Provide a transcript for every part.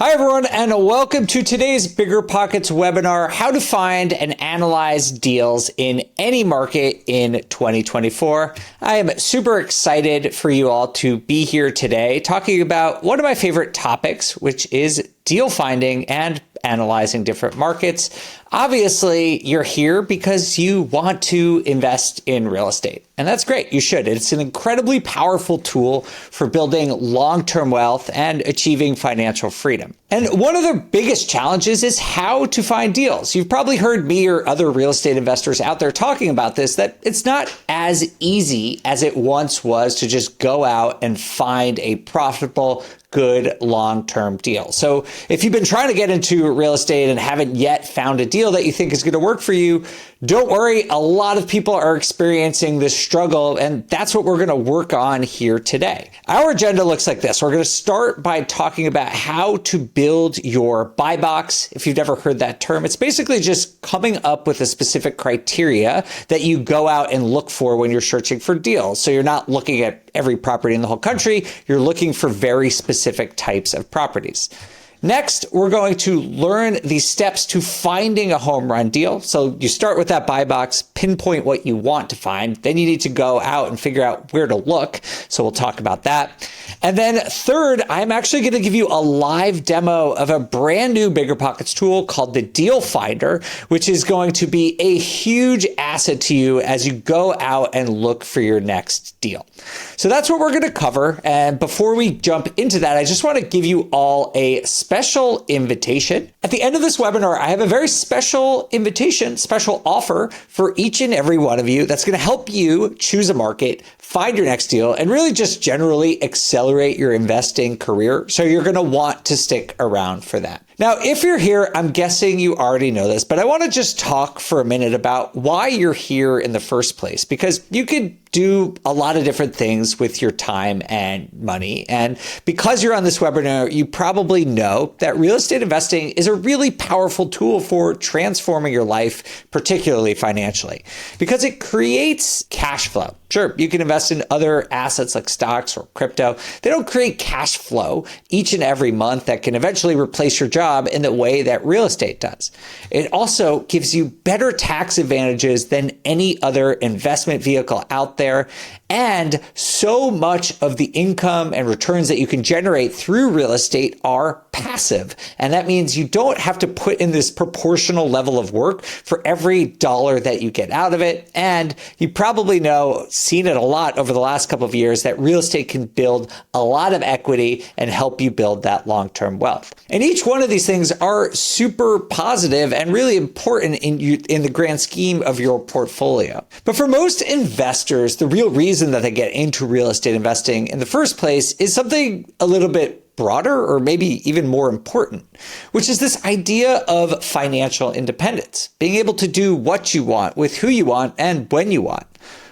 Hi everyone, and welcome to today's BiggerPockets webinar, how to find and analyze deals in any market in 2024. I am super excited for you all to be here today talking about one of my favorite topics, which is deal finding and analyzing different markets. Obviously, you're here because you want to invest in real estate, and that's great. You should. It's an incredibly powerful tool for building long-term wealth and achieving financial freedom. And one of the biggest challenges is how to find deals. You've probably heard me or other real estate investors out there talking about this, that it's not as easy as it once was to just go out and find a profitable, good long-term deal. So if you've been trying to get into real estate and haven't yet found a deal that you think is going to work for you, don't worry. A lot of people are experiencing this struggle, and that's what we're going to work on here today. Our agenda looks like this. We're going to start by talking about how to build your buy box. If you've never heard that term, it's basically just coming up with a specific criteria that you go out and look for when you're searching for deals. So you're not looking at every property in the whole country. You're looking for very specific types of properties. Next, we're going to learn the steps to finding a home run deal. So you start with that buy box, pinpoint what you want to find. Then you need to go out and figure out where to look. So we'll talk about that. And then third, I'm actually going to give you a live demo of a brand new BiggerPockets tool called the Deal Finder, which is going to be a huge asset to you as you go out and look for your next deal. So that's what we're going to cover. And before we jump into that, I just want to give you all a special invitation. At the end of this webinar, I have a very special invitation, special offer for each and every one of you that's going to help you choose a market, find your next deal, and really just generally accelerate your investing career. So you're going to want to stick around for that. Now, if you're here, I'm guessing you already know this, but I want to just talk for a minute about why you're here in the first place, because you could do a lot of different things with your time and money. And because you're on this webinar, you probably know that real estate investing is a really powerful tool for transforming your life, particularly financially, because it creates cash flow. Sure, you can invest in other assets like stocks or crypto. They don't create cash flow each and every month that can eventually replace your job in the way that real estate does. It also gives you better tax advantages than any other investment vehicle out there. And so much of the income and returns that you can generate through real estate are passive. And that means you don't have to put in this proportional level of work for every dollar that you get out of it. And you probably know, seen it a lot over the last couple of years, that real estate can build a lot of equity and help you build that long-term wealth. And each one of these things are super positive and really important in the grand scheme of your portfolio. But for most investors, the real reason that they get into real estate investing in the first place is something a little bit broader, or maybe even more important, which is this idea of financial independence, being able to do what you want with who you want and when you want.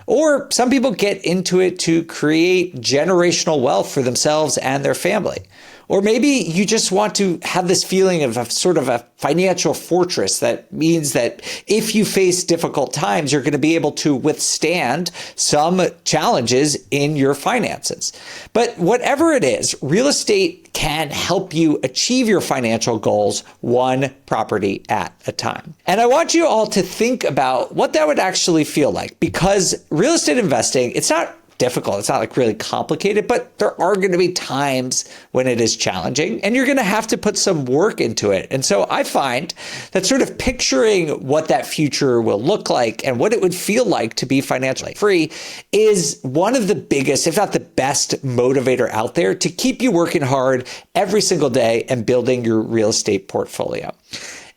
Or some people get into it to create generational wealth for themselves and their family. Or maybe you just want to have this feeling of a sort of a financial fortress that means that if you face difficult times, you're going to be able to withstand some challenges in your finances. But whatever it is, real estate can help you achieve your financial goals one property at a time. And I want you all to think about what that would actually feel like, because real estate investing, it's not difficult. It's not like really complicated, but there are going to be times when it is challenging and you're going to have to put some work into it. And so I find that sort of picturing what that future will look like and what it would feel like to be financially free is one of the biggest, if not the best motivator out there to keep you working hard every single day and building your real estate portfolio.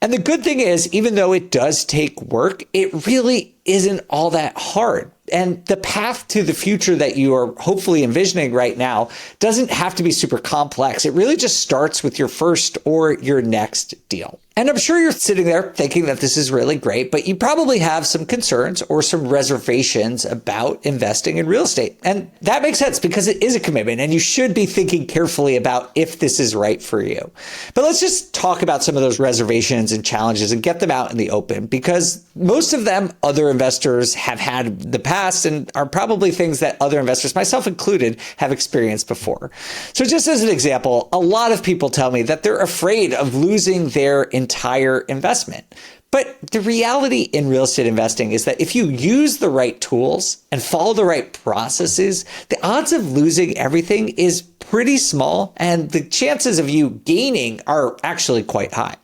And the good thing is, even though it does take work, it really isn't all that hard. And the path to the future that you are hopefully envisioning right now doesn't have to be super complex. It really just starts with your first or your next deal. And I'm sure you're sitting there thinking that this is really great, but you probably have some concerns or some reservations about investing in real estate. And that makes sense because it is a commitment and you should be thinking carefully about if this is right for you. But let's just talk about some of those reservations and challenges and get them out in the open, because most of them other investors have had in the past and are probably things that other investors, myself included, have experienced before. So just as an example, a lot of people tell me that they're afraid of losing their entire investment. But the reality in real estate investing is that if you use the right tools and follow the right processes, the odds of losing everything is pretty small, and the chances of you gaining are actually quite high.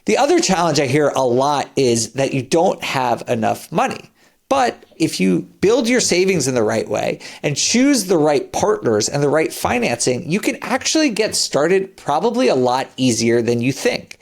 The other challenge I hear a lot is that you don't have enough money. But if you build your savings in the right way and choose the right partners and the right financing, you can actually get started probably a lot easier than you think.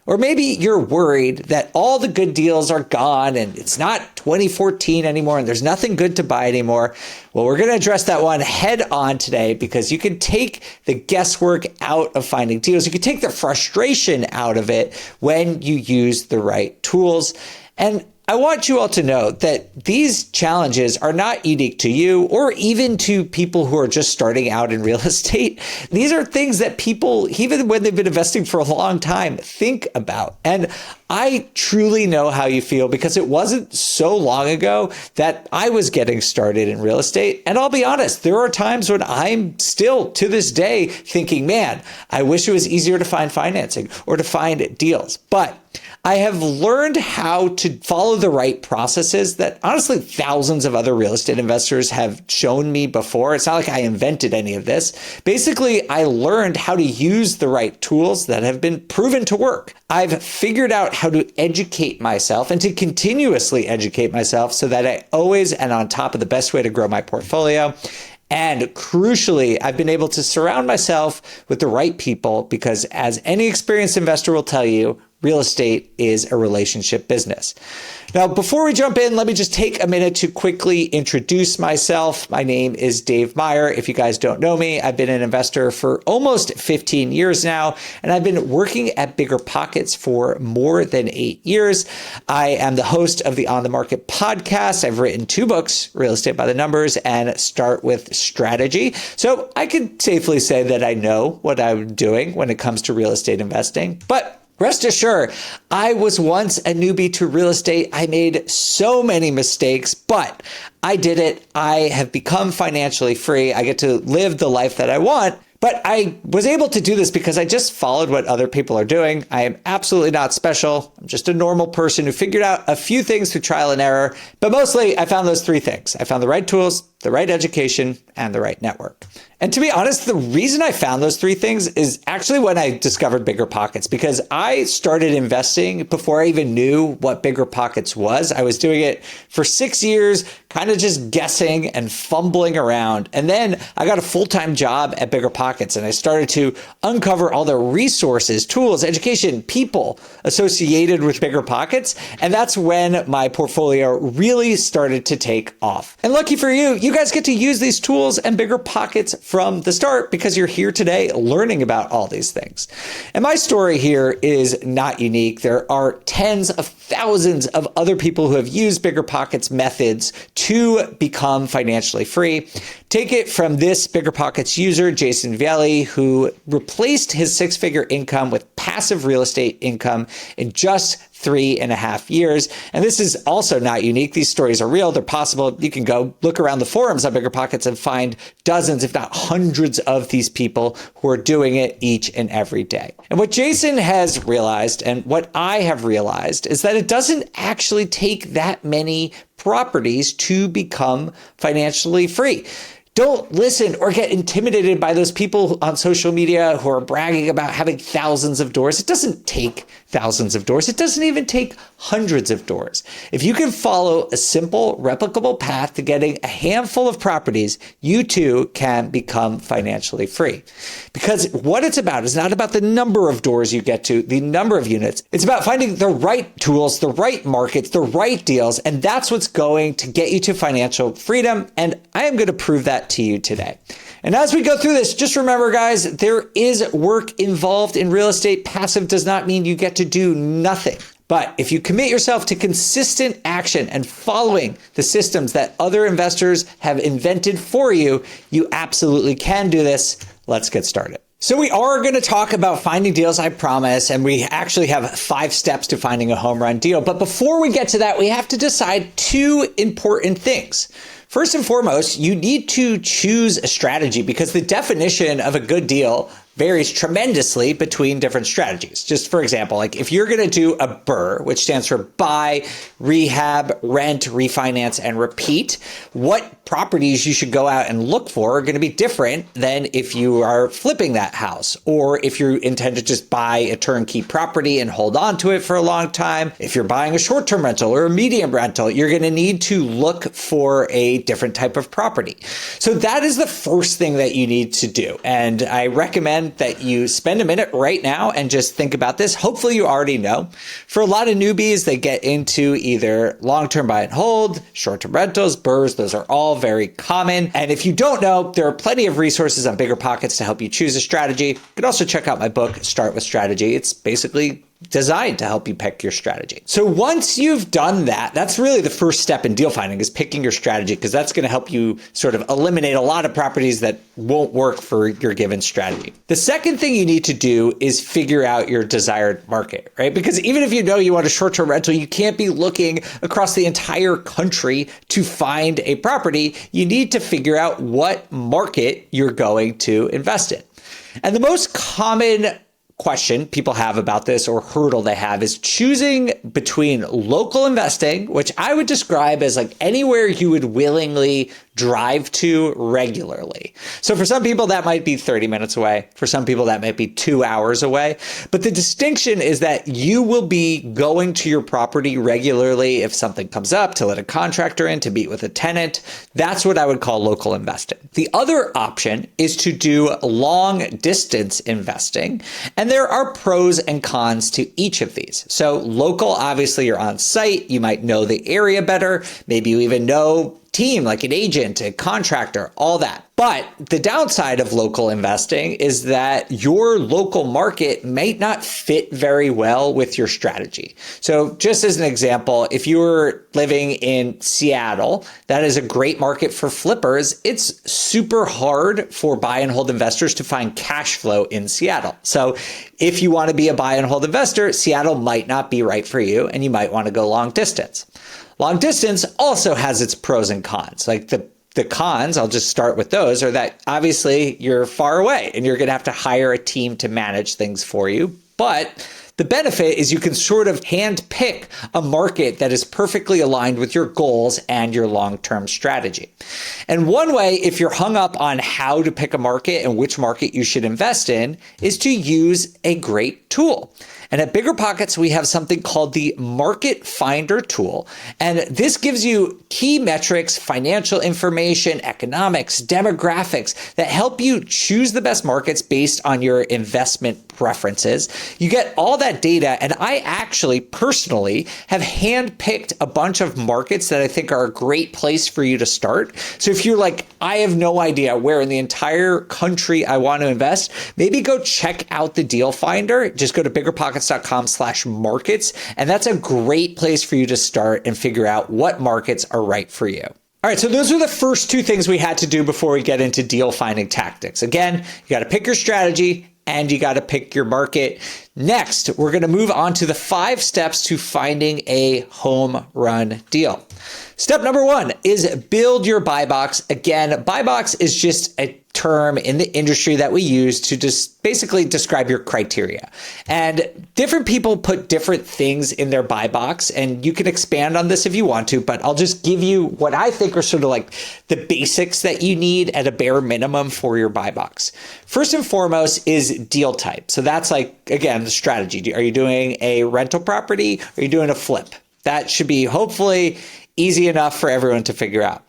Or maybe you're worried that all the good deals are gone and it's not 2014 anymore and there's nothing good to buy anymore. Well, we're going to address that one head on today, because you can take the guesswork out of finding deals. You can take the frustration out of it when you use the right tools. And I want you all to know that these challenges are not unique to you or even to people who are just starting out in real estate. These are things that people, even when they've been investing for a long time, think about. And I truly know how you feel, because it wasn't so long ago that I was getting started in real estate. And I'll be honest, there are times when I'm still to this day thinking, man, I wish it was easier to find financing or to find deals. But I have learned how to follow the right processes that honestly thousands of other real estate investors have shown me before. It's not like I invented any of this. Basically, I learned how to use the right tools that have been proven to work. I've figured out how to educate myself and to continuously educate myself so that I always am on top of the best way to grow my portfolio. And crucially, I've been able to surround myself with the right people, because as any experienced investor will tell you, real estate is a relationship business. Now, before we jump in, let me just take a minute to quickly introduce myself. My name is Dave Meyer. If you guys don't know me, I've been an investor for almost 15 years now, and I've been working at BiggerPockets for more than 8 years. I am the host of the On the Market podcast. I've written 2 books, Real Estate by the Numbers and Start with Strategy. So I can safely say that I know what I'm doing when it comes to real estate investing. But rest assured, I was once a newbie to real estate. I made so many mistakes, but I did it. I have become financially free. I get to live the life that I want. But I was able to do this because I just followed what other people are doing. I am absolutely not special. I'm just a normal person who figured out a few things through trial and error. But mostly, I found those 3 things. I found the right tools, the right education, and the right network. And to be honest, the reason I found those 3 things is actually when I discovered BiggerPockets, because I started investing before I even knew what BiggerPockets was. I was doing it for 6 years, kind of just guessing and fumbling around. And then I got a full-time job at BiggerPockets, and I started to uncover all the resources, tools, education, people associated with BiggerPockets. And that's when my portfolio really started to take off. And lucky for you, you guys get to use these tools and BiggerPockets from the start, because you're here today learning about all these things. And my story here is not unique. There are tens of thousands of other people who have used BiggerPockets methods to become financially free. Take it from this BiggerPockets user, Jason Vieli, who replaced his 6-figure income with passive real estate income in just 3.5 years. And this is also not unique. These stories are real. They're possible. You can go look around the forums on BiggerPockets and find dozens, if not hundreds, of these people who are doing it each and every day. And what Jason has realized, and what I have realized, is that it doesn't actually take that many properties to become financially free. Don't listen or get intimidated by those people on social media who are bragging about having thousands of doors. It doesn't take thousands of doors. It doesn't even take hundreds of doors. If you can follow a simple, replicable path to getting a handful of properties, you too can become financially free. Because what it's about is not about the number of doors you get to, the number of units. It's about finding the right tools, the right markets, the right deals. And that's what's going to get you to financial freedom. And I am going to prove that to you today. And as we go through this, just remember, guys, there is work involved in real estate. Passive does not mean you get to do nothing. But if you commit yourself to consistent action and following the systems that other investors have invented for you, you absolutely can do this. Let's get started. So we are going to talk about finding deals, I promise, and we actually have 5 steps to finding a home run deal. But before we get to that, we have to decide 2 important things. First and foremost, you need to choose a strategy because the definition of a good deal varies tremendously between different strategies. Just for example, like if you're going to do a BRRRR, which stands for buy, rehab, rent, refinance, and repeat, what properties you should go out and look for are going to be different than if you are flipping that house, or if you intend to just buy a turnkey property and hold on to it for a long time. If you're buying a short-term rental or a medium rental, you're going to need to look for a different type of property. So that is the first thing that you need to do. And I recommend that you spend a minute right now and just think about this. Hopefully you already know. For a lot of newbies, they get into either long-term buy and hold, short-term rentals, BRRRRs. Those are all very common. And if you don't know, there are plenty of resources on BiggerPockets to help you choose a strategy. You can also check out my book, Start with Strategy. It's basically designed to help you pick your strategy. So once you've done that, that's really the first step in deal finding, is picking your strategy, because that's going to help you sort of eliminate a lot of properties that won't work for your given strategy. The second thing you need to do is figure out your desired market, right? Because even if you know you want a short-term rental, you can't be looking across the entire country to find a property. You need to figure out what market you're going to invest in. And the most common question people have about this, or hurdle they have, is choosing between local investing, which I would describe as like anywhere you would willingly drive to regularly. So for some people that might be 30 minutes away. For some people that might be 2 hours away. But the distinction is that you will be going to your property regularly if something comes up, to let a contractor in, to meet with a tenant. That's what I would call local investing. The other option is to do long distance investing. And there are pros and cons to each of these. So local, obviously you're on site, you might know the area better, maybe you even know team, like an agent, a contractor, all that. But the downside of local investing is that your local market might not fit very well with your strategy. So just as an example, if you were living in Seattle, that is a great market for flippers. It's super hard for buy and hold investors to find cash flow in Seattle. So if you want to be a buy and hold investor, Seattle might not be right for you, and you might want to go long distance. Long distance also has its pros and cons. Like the cons, I'll just start with those, are that obviously you're far away and you're going to have to hire a team to manage things for you. But the benefit is you can sort of hand pick a market that is perfectly aligned with your goals and your long-term strategy. And one way, if you're hung up on how to pick a market and which market you should invest in, is to use a great tool. And at BiggerPockets, we have something called the Market Finder tool. And this gives you key metrics, financial information, economics, demographics that help you choose the best markets based on your investment preferences. You get all that data, and I actually personally have handpicked a bunch of markets that I think are a great place for you to start. So if you're like, I have no idea where in the entire country I want to invest, maybe go check out the Deal Finder. Just go to BiggerPockets.com/markets, and that's a great place for you to start and figure out what markets are right for you. All right, so those are the first 2 things we had to do before we get into deal finding tactics. Again, you got to pick your strategy and you got to pick your market. Next, we're going to move on to the 5 steps to finding a home run deal. Step number 1 is build your buy box. Again, buy box is just a term in the industry that we use to just basically describe your criteria. And different people put different things in their buy box, and you can expand on this if you want to, but I'll just give you what I think are sort of like the basics that you need at a bare minimum for your buy box. First and foremost is deal type. So that's like, again, the strategy. Are you doing a rental property? Are you doing a flip? That should be hopefully easy enough for everyone to figure out.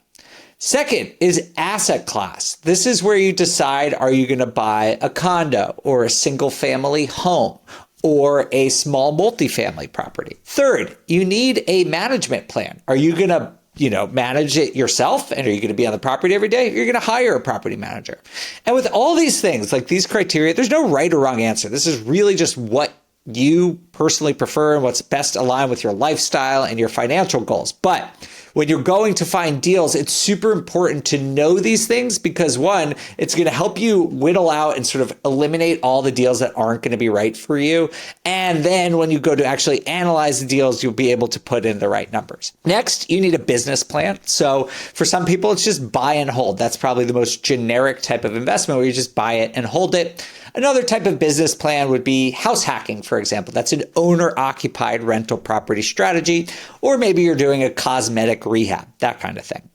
Second is asset class. This is where you decide, are you going to buy a condo or a single family home or a small multifamily property? Third, you need a management plan. Are you going to manage it yourself? And are you going to be on the property every day? You're going to hire a property manager. And with all these things, like these criteria, there's no right or wrong answer. This is really just what you personally prefer and what's best aligned with your lifestyle and your financial goals. But when you're going to find deals, it's super important to know these things because one, it's going to help you whittle out and sort of eliminate all the deals that aren't going to be right for you. And then when you go to actually analyze the deals, you'll be able to put in the right numbers. Next, you need a business plan. So for some people, it's just buy and hold. That's probably the most generic type of investment where you just buy it and hold it. Another type of business plan would be house hacking, for example. That's an owner-occupied rental property strategy, or maybe you're doing a cosmetic rehab, that kind of thing.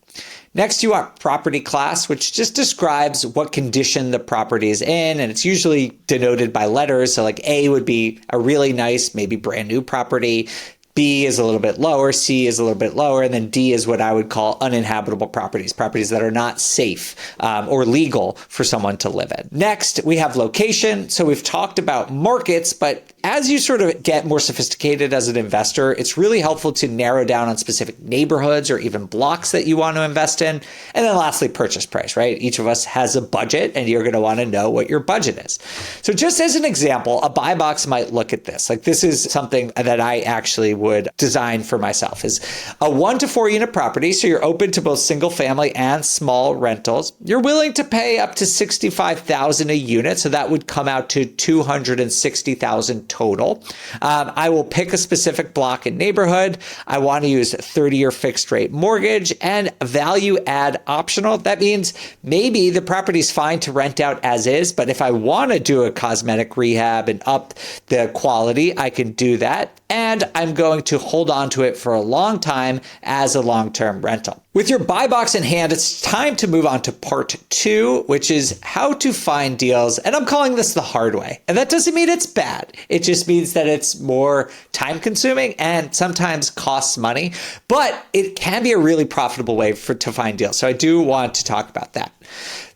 Next, you want property class, which just describes what condition the property is in, and it's usually denoted by letters. So like A would be a really nice, maybe brand new property. B is a little bit lower, C is a little bit lower, and then D is what I would call uninhabitable properties, properties that are not safe or legal for someone to live in. Next, we have location. So we've talked about markets, but as you sort of get more sophisticated as an investor, it's really helpful to narrow down on specific neighborhoods or even blocks that you want to invest in. And then lastly, purchase price, right? Each of us has a budget and you're going to want to know what your budget is. So just as an example, a buy box might look at this. Like this is something that I actually would design for myself is a 1 to 4 unit property. So you're open to both single family and small rentals. You're willing to pay up to $65,000 a unit. So that would come out to $260,000 total. I will pick a specific block and neighborhood. I want to use a 30-year fixed rate mortgage and value add optional. That means maybe the property is fine to rent out as is, but if I want to do a cosmetic rehab and up the quality, I can do that. And I'm going to hold on to it for a long time as a long-term rental. With your buy box in hand, it's time to move on to part 2, which is how to find deals. And I'm calling this the hard way. And that doesn't mean it's bad. It just means that it's more time consuming and sometimes costs money, but it can be a really profitable way to find deals. So I do want to talk about that.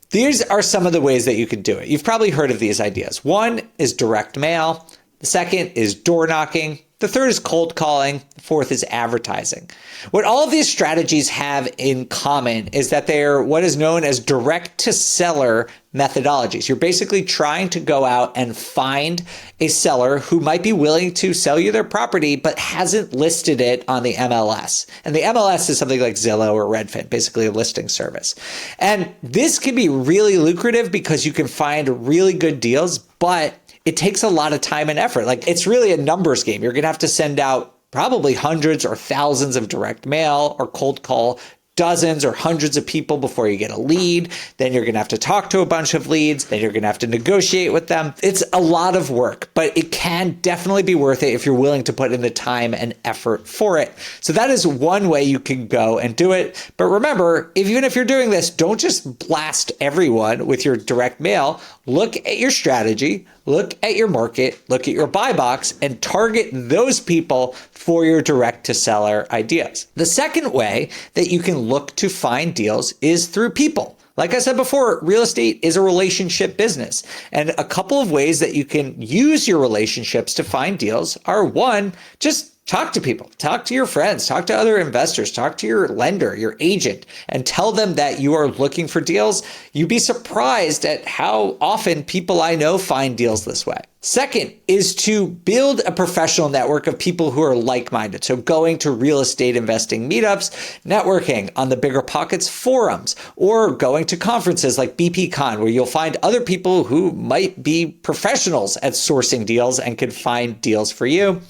These are some of the ways that you can do it. You've probably heard of these ideas. One is direct mail. The second is door knocking. The third is cold calling. The fourth is advertising. What all of these strategies have in common is that they're what is known as direct to seller methodologies. You're basically trying to go out and find a seller who might be willing to sell you their property, but hasn't listed it on the MLS. And the MLS is something like Zillow or Redfin, basically a listing service. And this can be really lucrative because you can find really good deals, but it takes a lot of time and effort. Like it's really a numbers game. You're going to have to send out probably hundreds or thousands of direct mail or cold call dozens or hundreds of people before you get a lead. Then you're going to have to talk to a bunch of leads. Then you're going to have to negotiate with them. It's a lot of work, but it can definitely be worth it if you're willing to put in the time and effort for it. So that is one way you can go and do it. But remember, even if you're doing this, don't just blast everyone with your direct mail. Look at your strategy, look at your market, look at your buy box, and target those people for your direct to seller ideas. The second way that you can look to find deals is through people. Like I said before, real estate is a relationship business. And a couple of ways that you can use your relationships to find deals are one, just talk to people, talk to your friends, talk to other investors, talk to your lender, your agent, and tell them that you are looking for deals. You'd be surprised at how often people I know find deals this way. Second is to build a professional network of people who are like-minded. So going to real estate investing meetups, networking on the BiggerPockets forums, or going to conferences like BPCon, where you'll find other people who might be professionals at sourcing deals and can find deals for you.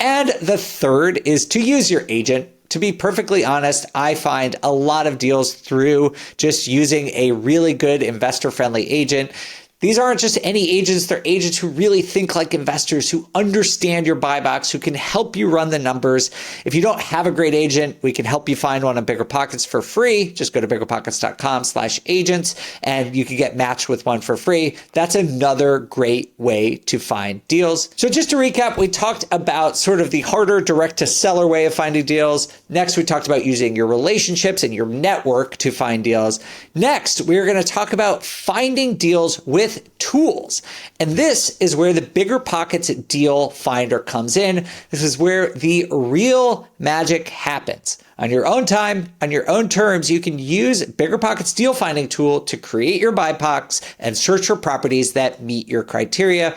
And the third is to use your agent. To be perfectly honest, I find a lot of deals through just using a really good investor-friendly agent. These aren't just any agents, they're agents who really think like investors, who understand your buy box, who can help you run the numbers. If you don't have a great agent, we can help you find one on BiggerPockets for free. Just go to biggerpockets.com/agents and you can get matched with one for free. That's another great way to find deals. So just to recap, we talked about sort of the harder direct to seller way of finding deals. Next, we talked about using your relationships and your network to find deals. Next, we're going to talk about finding deals with with tools. And this is where the BiggerPockets deal finder comes in. This is where the real magic happens. On your own time, on your own terms, you can use BiggerPockets deal finding tool to create your buy box and search for properties that meet your criteria.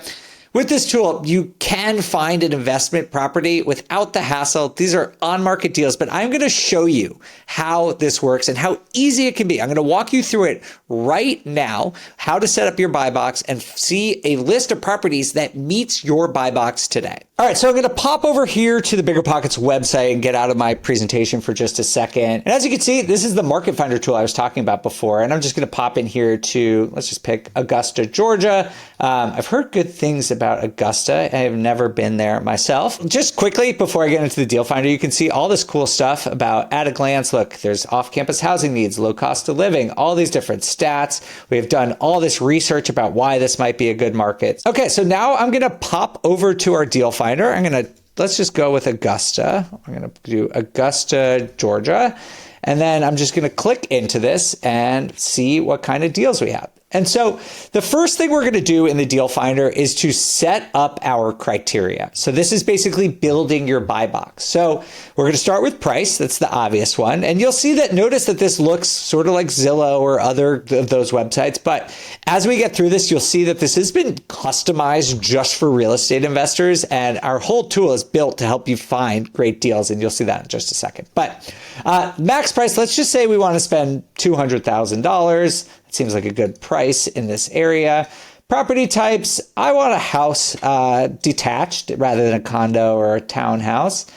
With this tool, you can find an investment property without the hassle. These are on-market deals, but I'm going to show you how this works and how easy it can be. I'm going to walk you through it right now, how to set up your buy box and see a list of properties that meets your buy box today. All right, so I'm going to pop over here to the BiggerPockets website and get out of my presentation for just a second. And as you can see, this is the market finder tool I was talking about before. And I'm just going to pop in here to, let's just pick Augusta, Georgia. I've heard good things about Augusta. I have never been there myself. Just quickly, before I get into the deal finder, you can see all this cool stuff about at a glance. Look, there's off-campus housing needs, low cost of living, all these different stats. We have done all this research about why this might be a good market. Okay, so now I'm going to pop over to our deal finder. Let's just go with Augusta. I'm going to do Augusta, Georgia. And then I'm just going to click into this and see what kind of deals we have. And so the first thing we're going to do in the deal finder is to set up our criteria. So this is basically building your buy box. So we're going to start with price. That's the obvious one. And you'll see that, notice that this looks sort of like Zillow or other of those websites. But as we get through this, you'll see that this has been customized just for real estate investors. And our whole tool is built to help you find great deals. And you'll see that in just a second. But max price, let's just say we want to spend $200,000. Seems like a good price in this area. Property types, I want a house detached rather than a condo or a townhouse.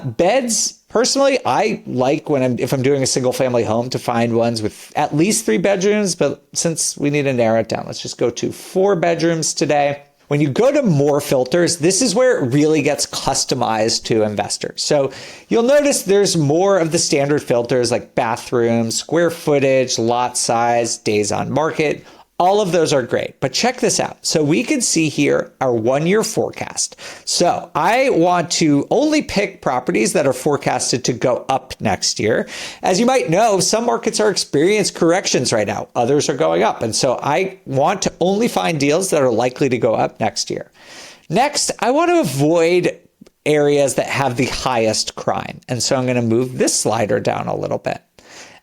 Beds, personally, I like if I'm doing a single family home to find ones with at least 3 bedrooms, but since we need to narrow it down, let's just go to 4 bedrooms today. When you go to more filters, this is where it really gets customized to investors. So you'll notice there's more of the standard filters like bathrooms, square footage, lot size, days on market. All of those are great, but check this out. So we can see here our 1-year forecast. So I want to only pick properties that are forecasted to go up next year. As you might know, some markets are experiencing corrections right now. Others are going up. And so I want to only find deals that are likely to go up next year. Next, I want to avoid areas that have the highest crime. And so I'm going to move this slider down a little bit.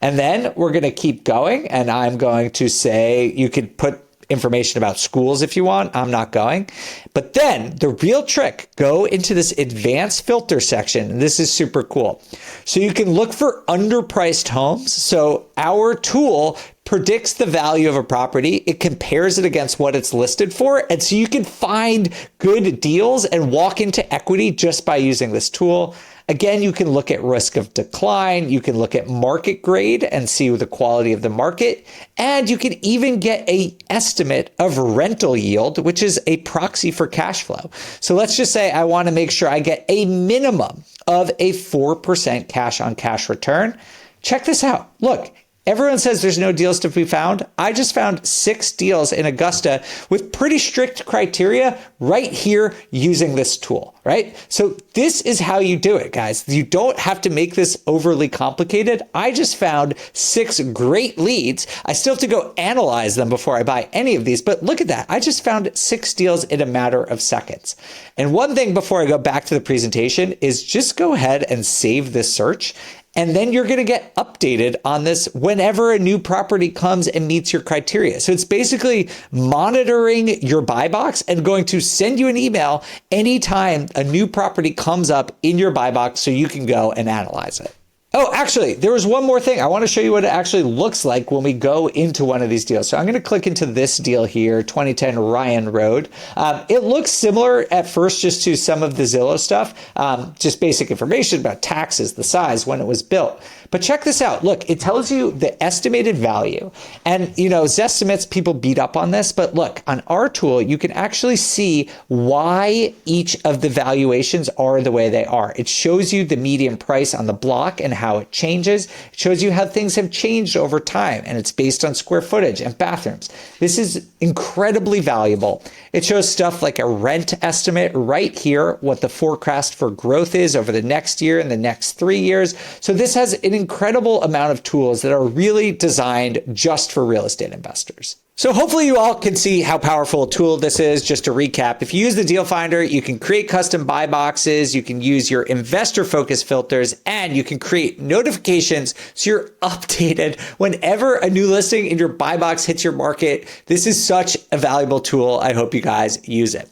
And then we're going to keep going, and I'm going to say you could put information about schools if you want. I'm not going. But then the real trick, go into this advanced filter section. And this is super cool. So you can look for underpriced homes. So our tool predicts the value of a property. It compares it against what it's listed for. And so you can find good deals and walk into equity just by using this tool. Again, you can look at risk of decline. You can look at market grade and see the quality of the market. And you can even get an estimate of rental yield, which is a proxy for cash flow. So let's just say I want to make sure I get a minimum of a 4% cash on cash return. Check this out. Look. Everyone says there's no deals to be found. I just found 6 deals in Augusta with pretty strict criteria right here using this tool, right? So this is how you do it, guys. You don't have to make this overly complicated. I just found 6 great leads. I still have to go analyze them before I buy any of these, but look at that. I just found 6 deals in a matter of seconds. And one thing before I go back to the presentation is just go ahead and save this search. And then you're going to get updated on this whenever a new property comes and meets your criteria. So it's basically monitoring your buy box and going to send you an email anytime a new property comes up in your buy box so you can go and analyze it. Oh, actually, there was one more thing. I want to show you what it actually looks like when we go into one of these deals. So I'm going to click into this deal here, 2010 Ryan Road. It looks similar at first just to some of the Zillow stuff, just basic information about taxes, the size, when it was built. But check this out. Look, it tells you the estimated value. And, you know, Zestimates, people beat up on this. But look, on our tool, you can actually see why each of the valuations are the way they are. It shows you the median price on the block and how it changes. It shows you how things have changed over time. And it's based on square footage and bathrooms. This is incredibly valuable. It shows stuff like a rent estimate right here, what the forecast for growth is over the next year and the next 3 years. So this has an incredible amount of tools that are really designed just for real estate investors. So hopefully you all can see how powerful a tool this is. Just to recap, if you use the Deal Finder, you can create custom buy boxes, you can use your investor focus filters, and you can create notifications so you're updated whenever a new listing in your buy box hits your market. This is such a valuable tool. I hope you guys use it.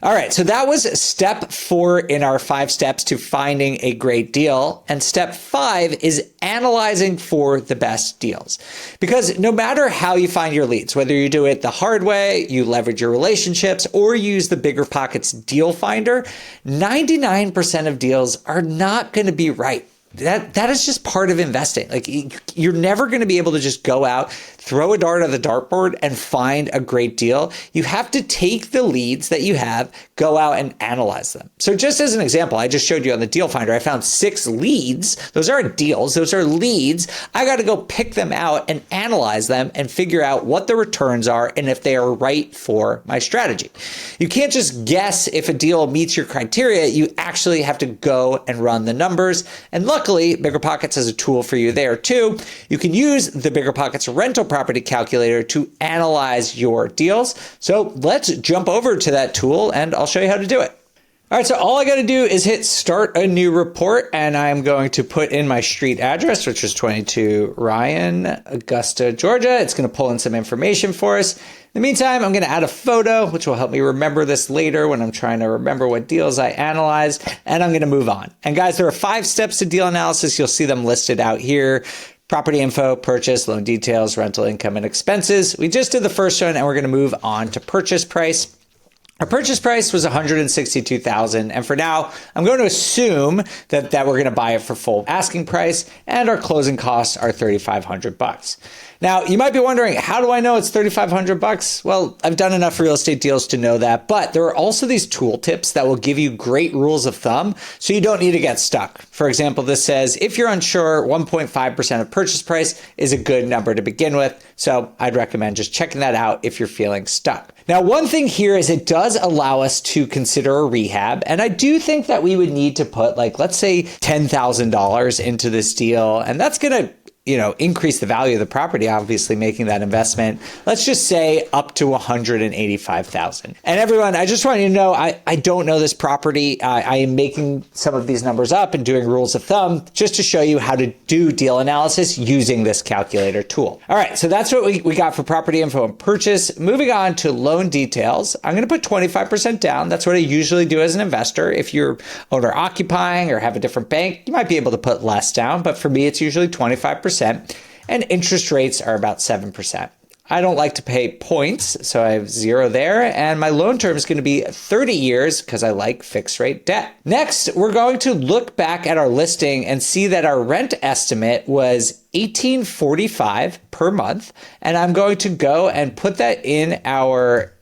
All right, so that was step 4 in our 5 steps to finding a great deal. And step 5 is analyzing for the best deals. Because no matter how you find your leads, whether you do it the hard way, you leverage your relationships, or use the BiggerPockets Deal Finder, 99% of deals are not going to be right. That is just part of investing. Like, you're never going to be able to just go out, throw a dart at the dartboard and find a great deal. You have to take the leads that you have, go out and analyze them. So just as an example, I just showed you on the Deal Finder, I found 6 leads. Those aren't deals, those are leads. I got to go pick them out and analyze them and figure out what the returns are and if they are right for my strategy. You can't just guess if a deal meets your criteria. You actually have to go and run the numbers. And luckily, BiggerPockets has a tool for you there too. You can use the BiggerPockets rental property calculator to analyze your deals. So let's jump over to that tool and I'll show you how to do it. All right, so all I got to do is hit start a new report, and I'm going to put in my street address, which is 22 Ryan, Augusta, Georgia. It's going to pull in some information for us. In the meantime, I'm going to add a photo, which will help me remember this later when I'm trying to remember what deals I analyzed, and I'm going to move on. And guys, there are 5 steps to deal analysis. You'll see them listed out here. Property info, purchase, loan details, rental income, and expenses. We just did the first one, and we're going to move on to purchase price. Our purchase price was $162,000, and for now, I'm going to assume that we're going to buy it for full asking price, and our closing costs are $3,500. Now, you might be wondering, how do I know it's $3,500? Well, I've done enough real estate deals to know that, but there are also these tool tips that will give you great rules of thumb, so you don't need to get stuck. For example, this says, if you're unsure, 1.5% of purchase price is a good number to begin with, so I'd recommend just checking that out if you're feeling stuck. Now, one thing here is it does allow us to consider a rehab, and I do think that we would need to put, like, let's say $10,000 into this deal, and that's going to increase the value of the property, obviously making that investment. Let's just say up to $185,000. And everyone, I just want you to know, I don't know this property. I am making some of these numbers up and doing rules of thumb just to show you how to do deal analysis using this calculator tool. All right, so that's what we got for property info and purchase. Moving on to loan details, I'm going to put 25% down. That's what I usually do as an investor. If you're owner occupying or have a different bank, you might be able to put less down, but for me, it's usually 25%. And interest rates are about 7%. I don't like to pay points, so I have 0 there. And my loan term is going to be 30 years because I like fixed rate debt. Next, we're going to look back at our listing and see that our rent estimate was $1,845 per month. And I'm going to go and put that in our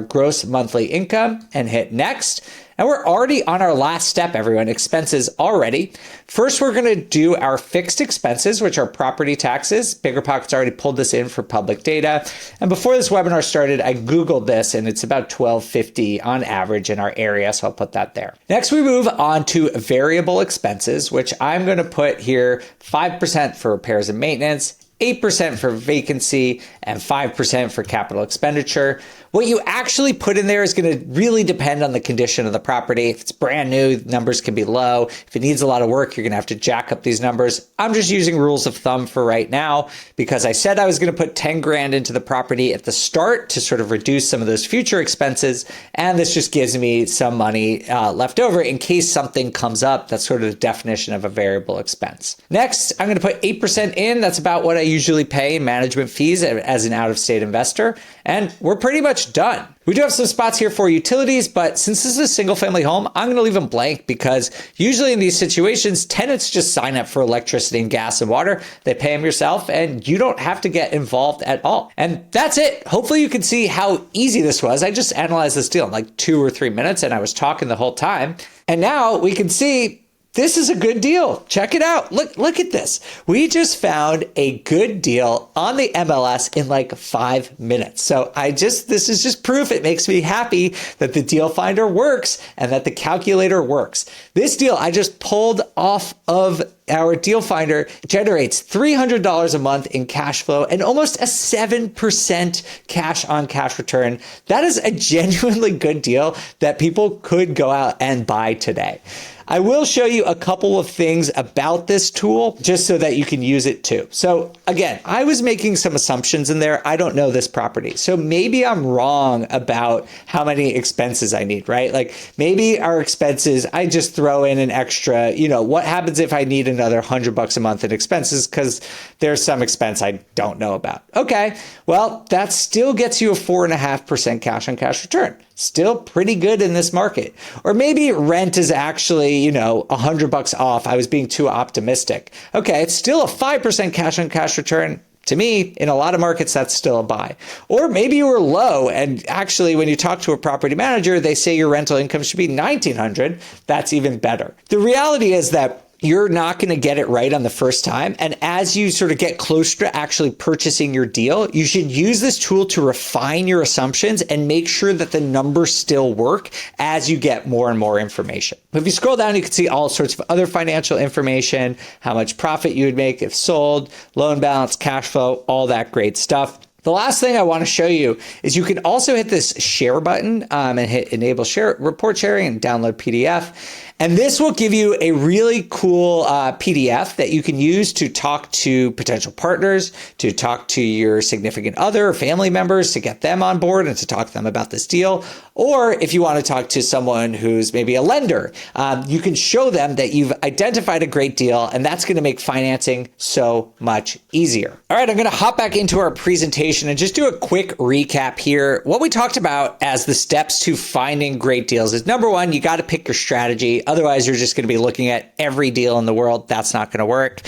gross monthly income and hit next. And we're already on our last step, everyone, expenses already. First, we're going to do our fixed expenses, which are property taxes. BiggerPockets already pulled this in for public data. And before this webinar started, I Googled this, and it's about $1,250 on average in our area, so I'll put that there. Next, we move on to variable expenses, which I'm going to put here 5% for repairs and maintenance, 8% for vacancy, and 5% for capital expenditure. What you actually put in there is going to really depend on the condition of the property. If it's brand new, numbers can be low. If it needs a lot of work, you're going to have to jack up these numbers. I'm just using rules of thumb for right now because I said I was going to put 10 grand into the property at the start to sort of reduce some of those future expenses. And this just gives me some money left over in case something comes up. That's sort of the definition of a variable expense. Next, I'm going to put 8% in. That's about what I usually pay in management fees as an out-of-state investor. And we're pretty much done. We do have some spots here for utilities, but since this is a single family home, I'm going to leave them blank because usually in these situations, tenants just sign up for electricity and gas and water. They pay them yourself and you don't have to get involved at all. And that's it. Hopefully you can see how easy this was. I just analyzed this deal in like 2 or 3 minutes and I was talking the whole time. And now we can see this is a good deal. Check it out. Look at this. We just found a good deal on the MLS in like 5 minutes. So this is just proof. It makes me happy that the deal finder works and that the calculator works. This deal I just pulled off of our deal finder generates $300 a month in cash flow and almost a 7% cash on cash return. That is a genuinely good deal that people could go out and buy today. I will show you a couple of things about this tool just so that you can use it too. So again, I was making some assumptions in there. I don't know this property. So maybe I'm wrong about how many expenses I need, right? Like maybe our expenses, I just throw in an extra, what happens if I need another $100 a month in expenses because there's some expense I don't know about. Okay, well, that still gets you a 4.5% cash on cash return. Still pretty good in this market. Or maybe rent is actually, $100 off. I was being too optimistic. Okay, it's still a 5% cash on cash return. To me, in a lot of markets, that's still a buy. Or maybe you were low, and actually when you talk to a property manager, they say your rental income should be $1,900. That's even better. The reality is that you're not going to get it right on the first time. And as you sort of get closer to actually purchasing your deal, you should use this tool to refine your assumptions and make sure that the numbers still work as you get more and more information. If you scroll down, you can see all sorts of other financial information, how much profit you would make if sold, loan balance, cash flow, all that great stuff. The last thing I want to show you is you can also hit this share button and hit enable share report sharing and download PDF. And this will give you a really cool PDF that you can use to talk to potential partners, to talk to your significant other or family members, to get them on board and to talk to them about this deal. Or if you want to talk to someone who's maybe a lender, you can show them that you've identified a great deal, and that's going to make financing so much easier. All right, I'm going to hop back into our presentation and just do a quick recap here. What we talked about as the steps to finding great deals is number one, you got to pick your strategy. Otherwise, you're just going to be looking at every deal in the world. That's not going to work.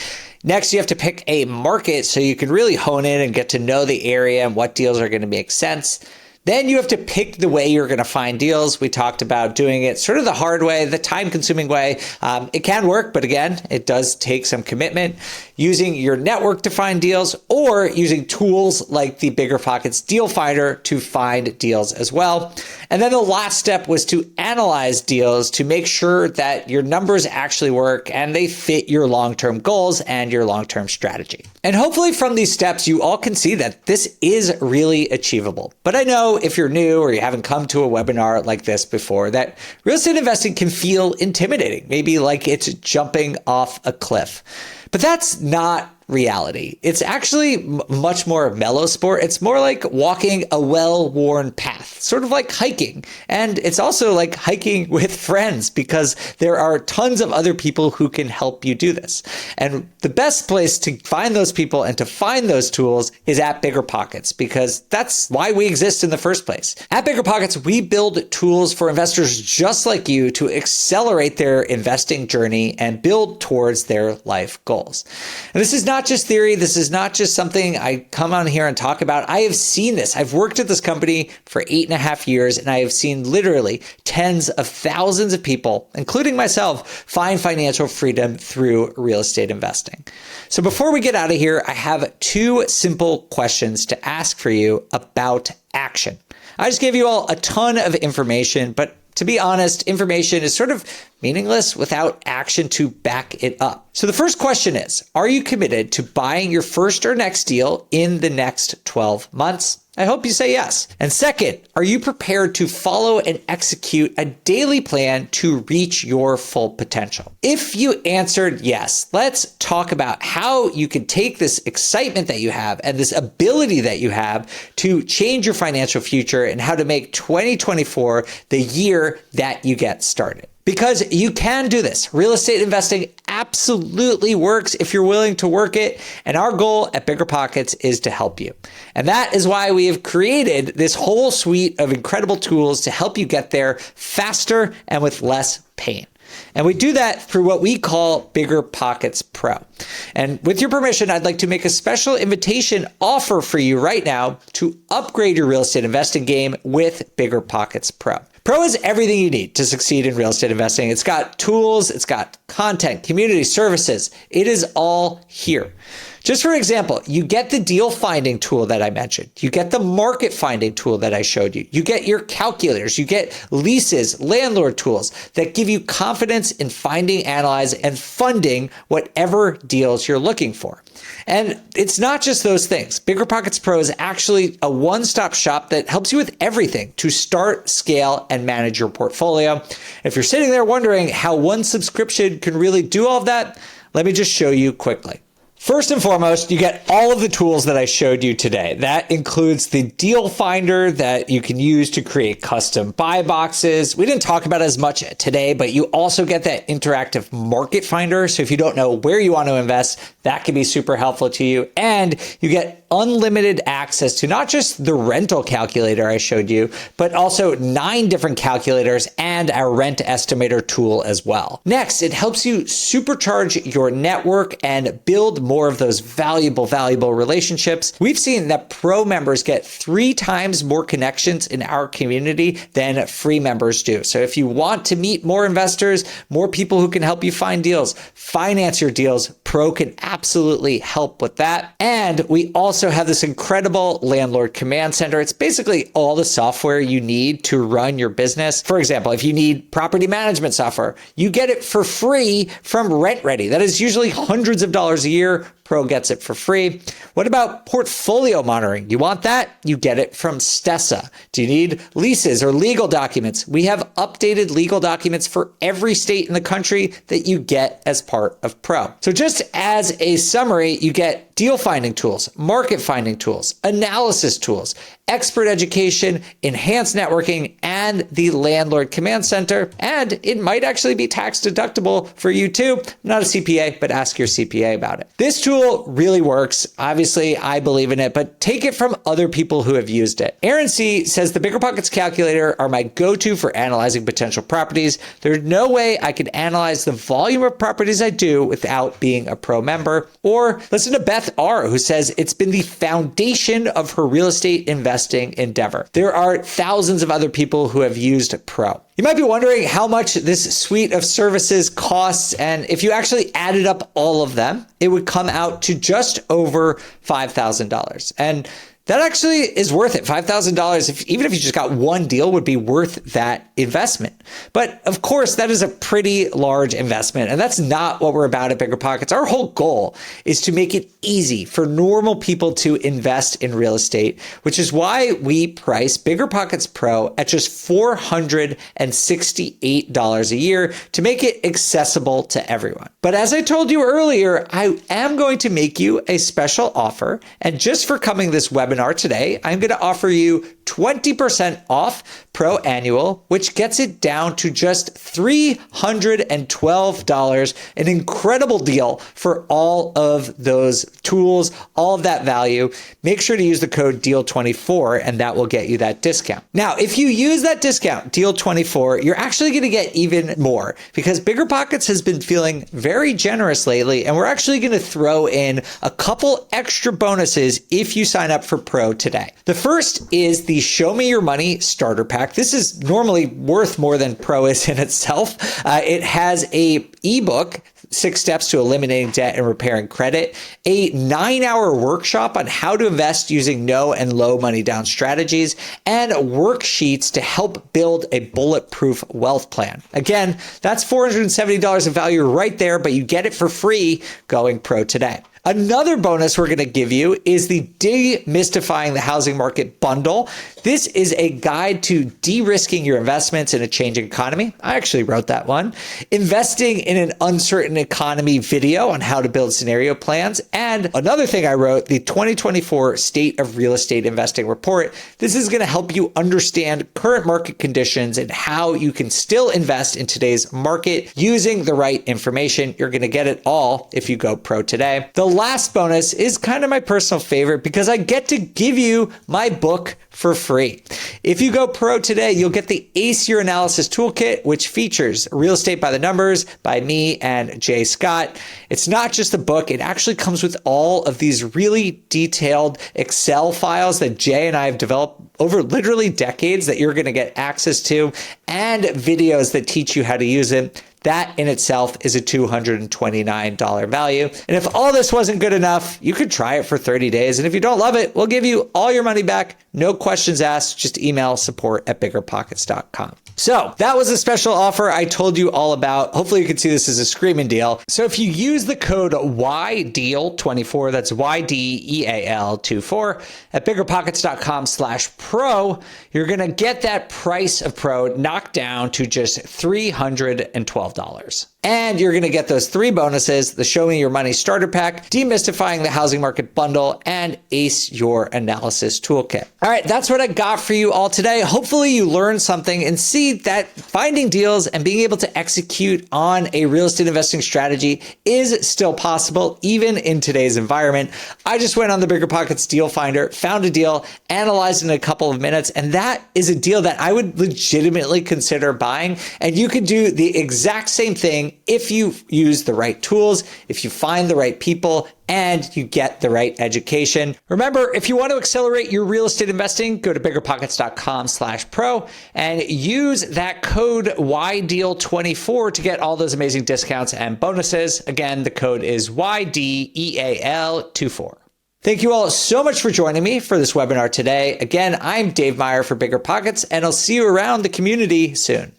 Next, you have to pick a market so you can really hone in and get to know the area and what deals are going to make sense. Then you have to pick the way you're going to find deals. We talked about doing it sort of the hard way, the time-consuming way. It can work, but again, it does take some commitment. Using your network to find deals or using tools like the BiggerPockets Deal Finder to find deals as well. And then the last step was to analyze deals to make sure that your numbers actually work and they fit your long-term goals and your long-term strategy. And hopefully from these steps, you all can see that this is really achievable. But I know if you're new or you haven't come to a webinar like this before, that real estate investing can feel intimidating, maybe like it's jumping off a cliff. But that's not reality. It's actually much more mellow sport. It's more like walking a well-worn path, sort of like hiking. And it's also like hiking with friends because there are tons of other people who can help you do this. And the best place to find those people and to find those tools is at BiggerPockets because that's why we exist in the first place. At BiggerPockets, we build tools for investors just like you to accelerate their investing journey and build towards their life goals. And this is not just theory. This is not just something I come on here and talk about. I have seen this. I've worked at this company for 8.5 years, and I have seen literally tens of thousands of people, including myself, find financial freedom through real estate investing. So before we get out of here, I have 2 simple questions to ask for you about action. I just gave you all a ton of information, but to be honest, information is sort of meaningless without action to back it up. So the first question is, are you committed to buying your first or next deal in the next 12 months? I hope you say yes. And second, are you prepared to follow and execute a daily plan to reach your full potential? If you answered yes, let's talk about how you can take this excitement that you have and this ability that you have to change your financial future and how to make 2024 the year that you get started. Because you can do this. Real estate investing absolutely works if you're willing to work it. And our goal at BiggerPockets is to help you. And that is why we have created this whole suite of incredible tools to help you get there faster and with less pain. And we do that through what we call BiggerPockets Pro. And with your permission, I'd like to make a special invitation offer for you right now to upgrade your real estate investing game with BiggerPockets Pro. Pro is everything you need to succeed in real estate investing. It's got tools, it's got content, community services. It is all here. Just for example, you get the deal finding tool that I mentioned. You get the market finding tool that I showed you. You get your calculators. You get leases, landlord tools that give you confidence in finding, analyzing, and funding whatever deals you're looking for. And it's not just those things. BiggerPockets Pro is actually a one-stop shop that helps you with everything to start, scale, and manage your portfolio. If you're sitting there wondering how one subscription can really do all of that, let me just show you quickly. First and foremost, you get all of the tools that I showed you today. That includes the deal finder that you can use to create custom buy boxes. We didn't talk about it as much today, but you also get that interactive market finder. So if you don't know where you want to invest, that can be super helpful to you. And you get unlimited access to not just the rental calculator I showed you, but also 9 different calculators and our rent estimator tool as well. Next, it helps you supercharge your network and build more of those valuable relationships. We've seen that pro members get 3 times more connections in our community than free members do. So if you want to meet more investors, more people who can help you find deals, finance your deals, Pro can absolutely help with that. And we also have this incredible landlord command center. It's basically all the software you need to run your business. For example, if you need property management software, you get it for free from RentReady. That is usually hundreds of dollars a year. Pro gets it for free. What about portfolio monitoring? You want that? You get it from Stessa. Do you need leases or legal documents? We have updated legal documents for every state in the country that you get as part of Pro. So just as a summary, you get deal finding tools, market finding tools, analysis tools, expert education, enhanced networking, and the landlord command center. And it might actually be tax deductible for you too. I'm not a CPA, but ask your CPA about it. This tool really works. Obviously, I believe in it, but take it from other people who have used it. Aaron C. says the BiggerPockets calculator are my go-to for analyzing potential properties. There's no way I could analyze the volume of properties I do without being a pro member. Or listen to Beth R., who says it's been the foundation of her real estate investing endeavor. There are thousands of other people who have used Pro. You might be wondering how much this suite of services costs, and if you actually added up all of them, it would come out to just over $5,000. And that actually is worth it. $5,000, even if you just got one deal, would be worth that investment. But of course, that is a pretty large investment, and that's not what we're about at BiggerPockets. Our whole goal is to make it easy for normal people to invest in real estate, which is why we price BiggerPockets Pro at just $468 a year to make it accessible to everyone. But as I told you earlier, I am going to make you a special offer, and just for coming this webinar today, I'm going to offer you 20% off Pro Annual, which gets it down to just $312, an incredible deal for all of those tools, all of that value. Make sure to use the code DEAL24 and that will get you that discount. Now, if you use that discount, DEAL24, you're actually going to get even more because BiggerPockets has been feeling very generous lately, and we're actually going to throw in a couple extra bonuses if you sign up for Pro today. The first is the Show Me Your Money starter pack. This is normally worth more than Pro is in itself. It has a ebook, 6 Steps to Eliminating Debt and Repairing Credit, a 9-hour workshop on how to invest using no and low money down strategies, and worksheets to help build a bulletproof wealth plan. Again, that's $470 of value right there, but you get it for free going Pro today. Another bonus we're going to give you is the Demystifying the Housing Market bundle. This is a guide to de-risking your investments in a changing economy. I actually wrote that one. Investing in an uncertain economy video on how to build scenario plans. And another thing I wrote, the 2024 State of Real Estate Investing Report. This is going to help you understand current market conditions and how you can still invest in today's market using the right information. You're going to get it all if you go Pro today. The last bonus is kind of my personal favorite because I get to give you my book for free. If you go pro today, you'll get the Ace Your Analysis Toolkit, which features Real Estate by the Numbers by me and Jay Scott. It's not just a book. It actually comes with all of these really detailed Excel files that Jay and I have developed over literally decades that you're going to get access to, and videos that teach you how to use it. That in itself is a $229 value. And if all this wasn't good enough, you could try it for 30 days. And if you don't love it, we'll give you all your money back. No questions asked. Just email support@biggerpockets.com. So that was a special offer I told you all about. Hopefully you can see this as a screaming deal. So if you use the code YDEAL24, that's YDEAL24 at biggerpockets.com/pro, you're going to get that price of pro knocked down to just $312. And you're going to get those 3 bonuses: the Show Me Your Money Starter Pack, Demystifying the Housing Market Bundle, and Ace Your Analysis Toolkit. All right, that's what I got for you all today. Hopefully you learned something and see that finding deals and being able to execute on a real estate investing strategy is still possible, even in today's environment. I just went on the BiggerPockets Deal Finder, found a deal, analyzed it in a couple of minutes, and that is a deal that I would legitimately consider buying. And you could do the exact same thing if you use the right tools, if you find the right people, and you get the right education. Remember, if you want to accelerate your real estate investing, go to biggerpockets.com/pro and use that code YDEAL24 to get all those amazing discounts and bonuses. Again, the code is YDEAL24. Thank you all so much for joining me for this webinar today. Again, I'm Dave Meyer for BiggerPockets, and I'll see you around the community soon.